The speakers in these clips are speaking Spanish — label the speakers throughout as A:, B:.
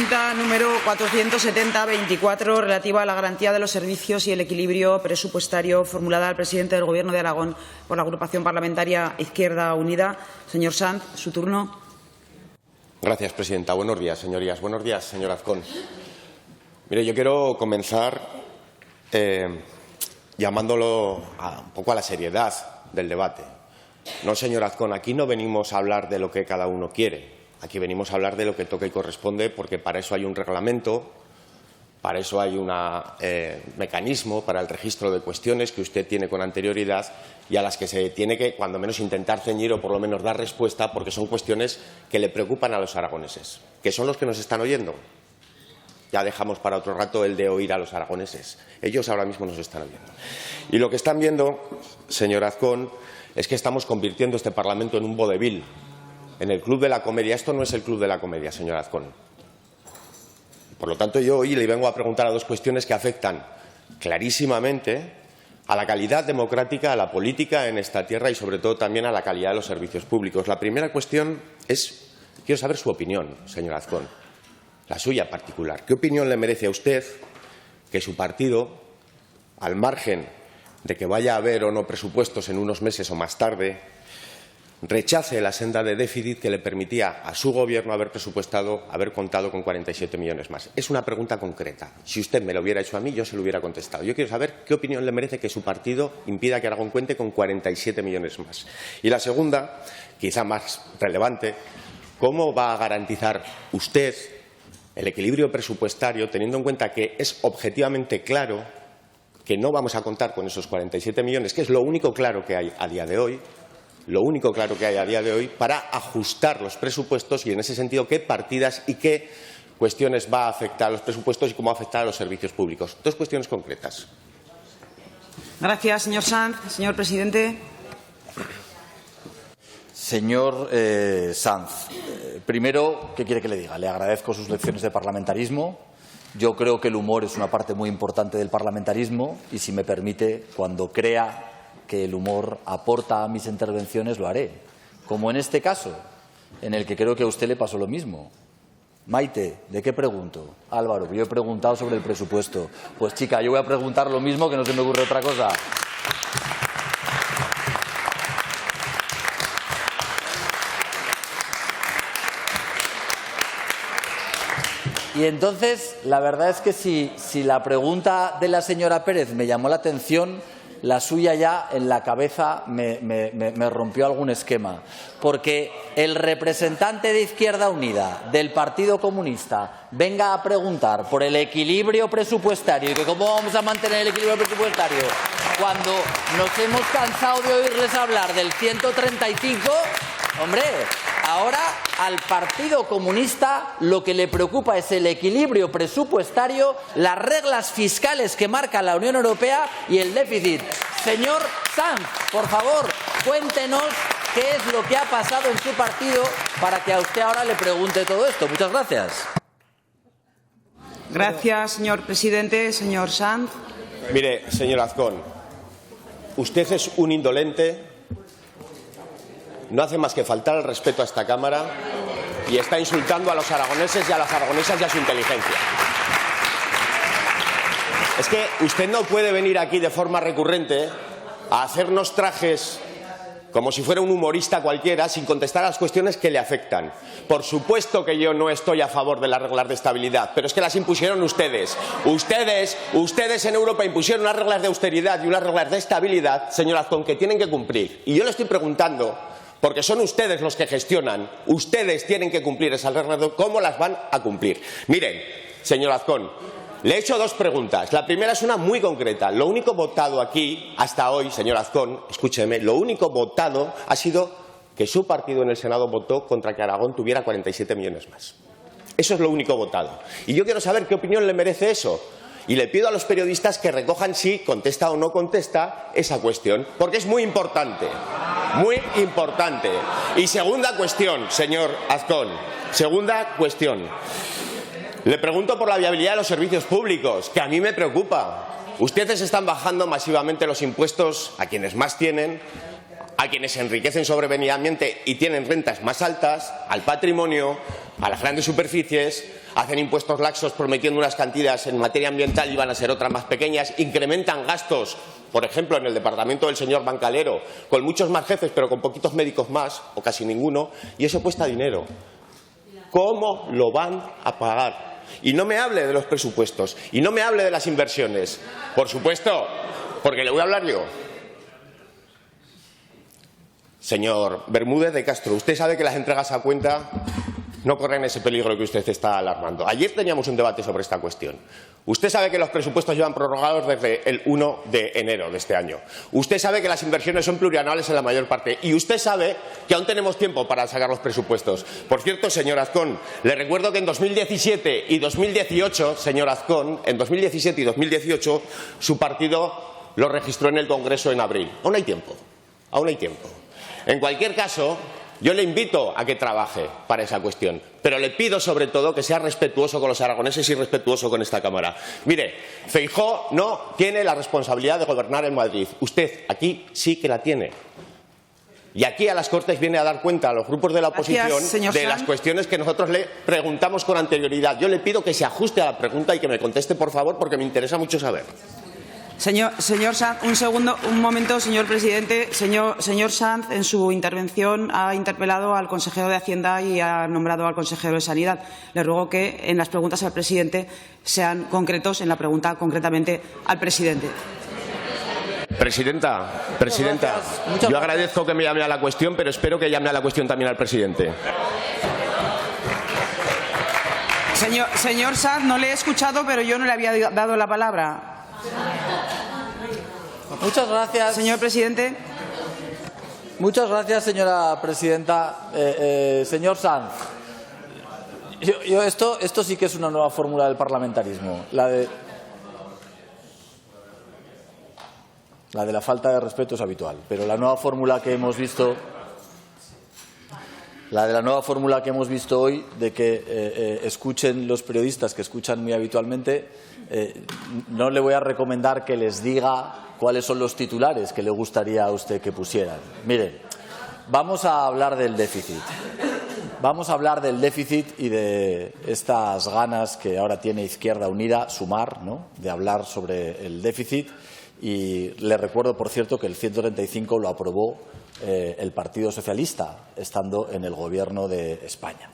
A: pregunta número 470-24, relativa a la garantía de los servicios y el equilibrio presupuestario, formulada al presidente del Gobierno de Aragón por la agrupación parlamentaria Izquierda Unida. Señor Sanz, su turno.
B: Gracias, presidenta. Buenos días, señorías. Buenos días, señor Azcón. Mire, yo quiero comenzar llamándolo un poco a la seriedad del debate. No, señor Azcón, aquí no venimos a hablar de lo que cada uno quiere. Aquí venimos a hablar de lo que toca y corresponde, porque para eso hay un reglamento, para eso hay un mecanismo para el registro de cuestiones que usted tiene con anterioridad y a las que se tiene que, cuando menos, intentar ceñir o por lo menos dar respuesta, porque son cuestiones que le preocupan a los aragoneses, que son los que nos están oyendo. Ya dejamos para otro rato el de oír a los aragoneses. Ellos ahora mismo nos están oyendo. Y lo que están viendo, señor Azcón, es que estamos convirtiendo este Parlamento en un vodevil, en el Club de la Comedia. Esto no es el Club de la Comedia, señor Azcón. Por lo tanto, yo hoy le vengo a preguntar a dos cuestiones que afectan clarísimamente a la calidad democrática, a la política en esta tierra y, sobre todo, también a la calidad de los servicios públicos. La primera cuestión es, quiero saber su opinión, señor Azcón, la suya particular. ¿Qué opinión le merece a usted que su partido, al margen de que vaya a haber o no presupuestos en unos meses o más tarde, rechace la senda de déficit que le permitía a su Gobierno haber presupuestado, haber contado con 47 millones más? Es una pregunta concreta. Si usted me lo hubiera hecho a mí, yo se lo hubiera contestado. Yo quiero saber qué opinión le merece que su partido impida que Aragón cuente con 47 millones más. Y la segunda, quizá más relevante, ¿cómo va a garantizar usted el equilibrio presupuestario, teniendo en cuenta que es objetivamente claro que no vamos a contar con esos 47 millones, que es lo único claro que hay a día de hoy, para ajustar los presupuestos y, en ese sentido, qué partidas y qué cuestiones va a afectar a los presupuestos y cómo va a afectar a los servicios públicos? Dos cuestiones concretas.
A: Gracias, señor Sanz. Señor presidente.
C: Señor Sanz, primero, ¿qué quiere que le diga? Le agradezco sus lecciones de parlamentarismo. Yo creo que el humor es una parte muy importante del parlamentarismo y, si me permite, cuando crea que el humor aporta a mis intervenciones, lo haré. Como en este caso, en el que creo que a usted le pasó lo mismo. Maite, ¿de qué pregunto? Álvaro, yo he preguntado sobre el presupuesto. Pues, chica, yo voy a preguntar lo mismo, que no se me ocurre otra cosa. Y entonces, la verdad es que si la pregunta de la señora Pérez me llamó la atención, la suya ya en la cabeza me rompió algún esquema. Porque el representante de Izquierda Unida, del Partido Comunista, venga a preguntar por el equilibrio presupuestario y que cómo vamos a mantener el equilibrio presupuestario cuando nos hemos cansado de oírles hablar del 135, hombre, ahora al Partido Comunista lo que le preocupa es el equilibrio presupuestario, las reglas fiscales que marca la Unión Europea y el déficit. Señor Sanz, por favor, cuéntenos qué es lo que ha pasado en su partido para que a usted ahora le pregunte todo esto. Muchas gracias.
A: Gracias, señor presidente. Señor Sanz.
B: Mire, señor Azcón, usted es un indolente. No hace más que faltar el respeto a esta Cámara y está insultando a los aragoneses y a las aragonesas y a su inteligencia. Es que usted no puede venir aquí de forma recurrente a hacernos trajes como si fuera un humorista cualquiera sin contestar a las cuestiones que le afectan. Por supuesto que yo no estoy a favor de las reglas de estabilidad, pero es que las impusieron ustedes. Ustedes en Europa impusieron unas reglas de austeridad y unas reglas de estabilidad, señor Azcón, que tienen que cumplir. Y yo le estoy preguntando, porque son ustedes los que gestionan, ustedes tienen que cumplir esas reglas, ¿cómo las van a cumplir? Miren, señor Azcón, le he hecho dos preguntas. La primera es una muy concreta. Lo único votado aquí, hasta hoy, señor Azcón, escúcheme, lo único votado ha sido que su partido en el Senado votó contra que Aragón tuviera 47 millones más. Eso es lo único votado. Y yo quiero saber qué opinión le merece eso. Y le pido a los periodistas que recojan si contesta o no contesta esa cuestión, porque es muy importante. Muy importante. Y segunda cuestión, señor Azcón. Segunda cuestión. Le pregunto por la viabilidad de los servicios públicos, que a mí me preocupa. Ustedes están bajando masivamente los impuestos a quienes más tienen, a quienes se enriquecen sobrevenidamente y tienen rentas más altas, al patrimonio, a las grandes superficies, hacen impuestos laxos prometiendo unas cantidades en materia ambiental y van a ser otras más pequeñas, incrementan gastos, por ejemplo, en el departamento del señor Bancalero, con muchos más jefes pero con poquitos médicos más, o casi ninguno, y eso cuesta dinero. ¿Cómo lo van a pagar? Y no me hable de los presupuestos, y no me hable de las inversiones. Por supuesto, porque le voy a hablar yo. Señor Bermúdez de Castro, usted sabe que las entregas a cuenta no corren ese peligro que usted está alarmando. Ayer teníamos un debate sobre esta cuestión. Usted sabe que los presupuestos llevan prorrogados desde el 1 de enero de este año. Usted sabe que las inversiones son plurianuales en la mayor parte. Y usted sabe que aún tenemos tiempo para sacar los presupuestos. Por cierto, señor Azcón, le recuerdo que en 2017 y 2018, señor Azcón, en 2017 y 2018, su partido lo registró en el Congreso en abril. Aún hay tiempo. Aún hay tiempo. En cualquier caso, yo le invito a que trabaje para esa cuestión, pero le pido sobre todo que sea respetuoso con los aragoneses y respetuoso con esta Cámara. Mire, Feijóo no tiene la responsabilidad de gobernar en Madrid. Usted aquí sí que la tiene. Y aquí a las Cortes viene a dar cuenta a los grupos de la oposición de las cuestiones que nosotros le preguntamos con anterioridad. Yo le pido que se ajuste a la pregunta y que me conteste, por favor, porque me interesa mucho saber.
A: Señor Sanz, un momento, señor presidente. Señor Sanz, en su intervención ha interpelado al consejero de Hacienda y ha nombrado al consejero de Sanidad. Le ruego que en las preguntas al presidente sean concretos, en la pregunta concretamente al presidente.
B: Presidenta, yo agradezco que me llame a la cuestión, pero espero que llame a la cuestión también al presidente.
A: Señor Sanz, no le he escuchado, pero yo no le había dado la palabra.
C: Muchas gracias.
A: Señor presidente.
C: Muchas gracias, señora presidenta. Señor Sanz, esto sí que es una nueva fórmula del parlamentarismo, la de la falta de respeto es habitual, pero la nueva fórmula que hemos visto, hoy, de que escuchen los periodistas que escuchan muy habitualmente, no le voy a recomendar que les diga cuáles son los titulares que le gustaría a usted que pusieran. Mire, vamos a hablar del déficit. Vamos a hablar del déficit y de estas ganas que ahora tiene Izquierda Unida, Sumar, ¿no?, de hablar sobre el déficit. Y le recuerdo, por cierto, que el 135 lo aprobó el Partido Socialista, estando en el Gobierno de España.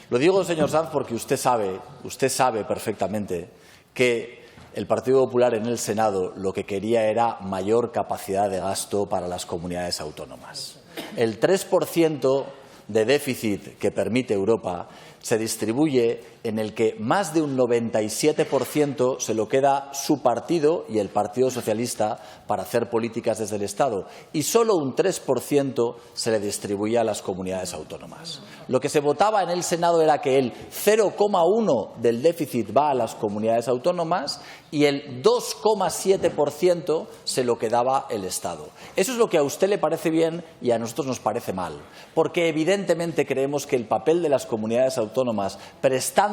C: Lo digo, señor Sanz, porque usted sabe perfectamente que el Partido Popular en el Senado lo que quería era mayor capacidad de gasto para las comunidades autónomas. El 3% de déficit que permite Europa se distribuye en el que más de un 97% se lo queda su partido y el Partido Socialista para hacer políticas desde el Estado, y solo un 3% se le distribuye a las comunidades autónomas. Lo que se votaba en el Senado era que el 0,1% del déficit va a las comunidades autónomas y el 2,7% se lo quedaba el Estado. Eso es lo que a usted le parece bien y a nosotros nos parece mal, porque evidentemente creemos que el papel de las comunidades autónomas prestando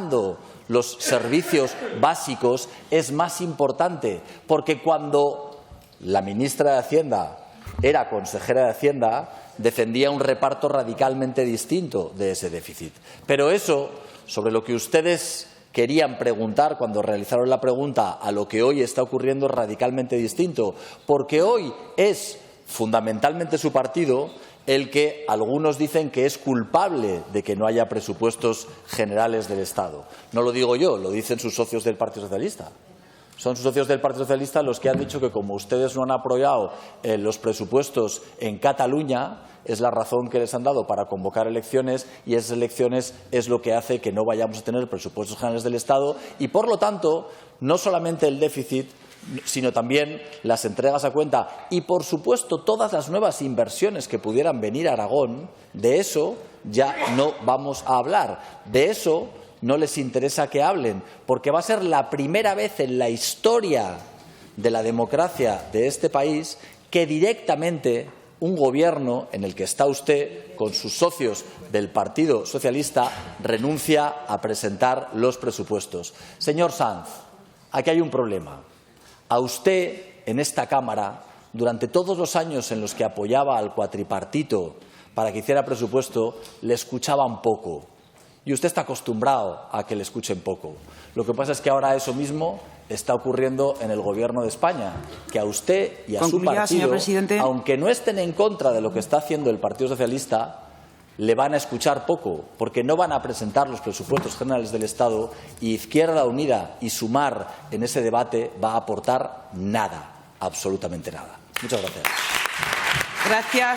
C: los servicios básicos es más importante, porque cuando la ministra de Hacienda era consejera de Hacienda defendía un reparto radicalmente distinto de ese déficit. Pero eso, sobre lo que ustedes querían preguntar cuando realizaron la pregunta, a lo que hoy está ocurriendo es radicalmente distinto, porque hoy es fundamentalmente su partido el que algunos dicen que es culpable de que no haya presupuestos generales del Estado. No lo digo yo, lo dicen sus socios del Partido Socialista. Son sus socios del Partido Socialista los que han dicho que como ustedes no han apoyado los presupuestos en Cataluña, es la razón que les han dado para convocar elecciones, y esas elecciones es lo que hace que no vayamos a tener presupuestos generales del Estado y, por lo tanto, no solamente el déficit, sino también las entregas a cuenta y, por supuesto, todas las nuevas inversiones que pudieran venir a Aragón. De eso ya no vamos a hablar. De eso no les interesa que hablen, porque va a ser la primera vez en la historia de la democracia de este país que directamente un gobierno en el que está usted con sus socios del Partido Socialista renuncia a presentar los presupuestos. Señor Sanz, aquí hay un problema. A usted, en esta Cámara, durante todos los años en los que apoyaba al cuatripartito para que hiciera presupuesto, le escuchaban poco. y usted está acostumbrado a que le escuchen poco. Lo que pasa es que ahora eso mismo está ocurriendo en el Gobierno de España, que a usted y a su partido, aunque no estén en contra de lo que está haciendo el Partido Socialista, le van a escuchar poco, porque no van a presentar los presupuestos generales del Estado y Izquierda Unida y Sumar en ese debate va a aportar nada, absolutamente nada. Muchas gracias.
A: Gracias.